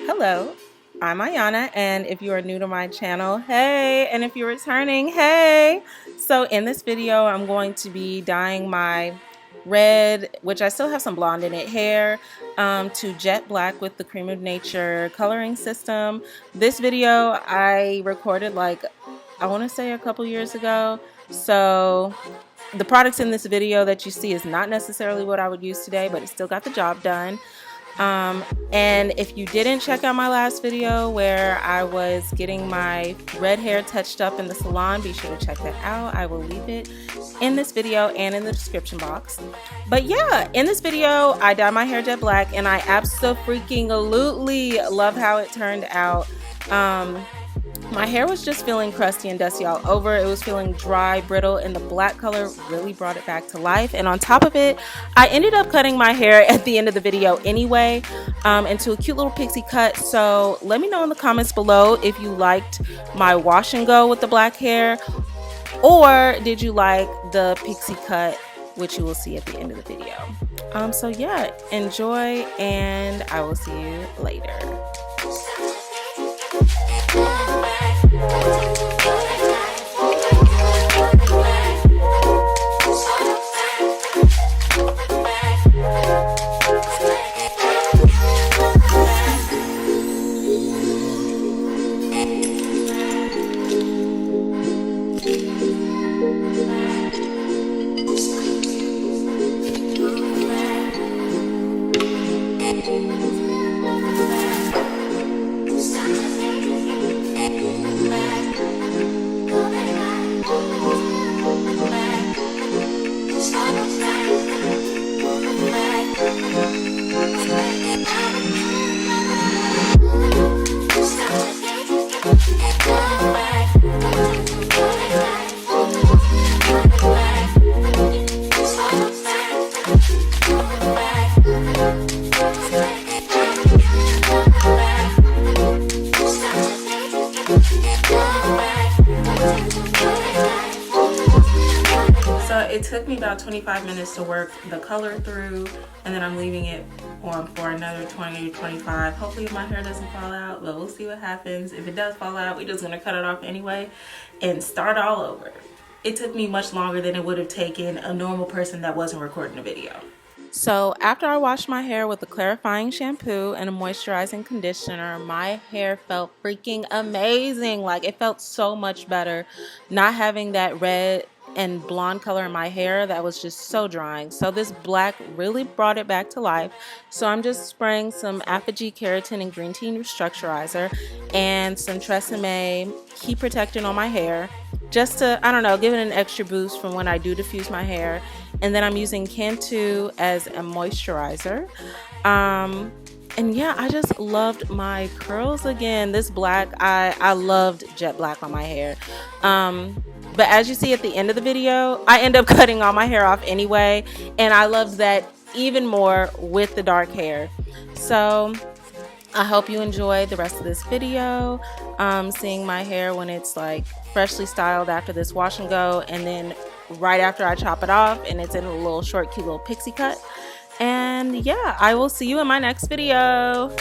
Hello, I'm Ayana, and if you are new to my channel, hey, and if you're returning, hey. So in this video, I'm going to be dyeing my red, which I still have some blonde in it, hair to jet black with the Creme of Nature coloring system. This video I recorded like, I want to say a couple years ago. So the products in this video that you see is not necessarily what I would use today, but it still got the job done. And if you didn't check out my last video where I was getting my red hair touched up in the salon, be sure to check that out. I will leave it in this video and in the description box. But yeah, in this video, I dyed my hair jet black and I absolutely love how it turned out. My hair was just feeling crusty and dusty all over. It was feeling dry, brittle, and the black color really brought it back to life. And on top of it, I ended up cutting my hair at the end of the video anyway into a cute little pixie cut. So let me know in the comments below if you liked my wash and go with the black hair, or did you like the pixie cut, which you will see at the end of the video. So yeah, enjoy, and I will see you later. So it took me about 25 minutes to work the color through, and then I'm leaving it on for another 20 to 25. Hopefully my hair doesn't fall out, but we'll see what happens. If it does fall out, we're just gonna cut it off anyway and start all over. It took me much longer than it would have taken a normal person that wasn't recording a video. So after I washed my hair with a clarifying shampoo and a moisturizing conditioner, my hair felt freaking amazing. Like, it felt so much better not having that red and blonde color in my hair that was just so drying. So this black really brought it back to life. So I'm just spraying some Apogee Keratin and Green Tea Structurizer and some Tresemme Heat Protectant on my hair, just to, I don't know, give it an extra boost from when I do diffuse my hair. And then I'm using Cantu as a moisturizer. And yeah, I just loved my curls again. This black, I loved jet black on my hair. But as you see at the end of the video, I end up cutting all my hair off anyway. And I loved that even more with the dark hair. So I hope you enjoyed the rest of this video. Seeing my hair when it's like freshly styled after this wash and go, and then right after I chop it off and it's in a little short, cute little pixie cut. And yeah, I will see you in my next video.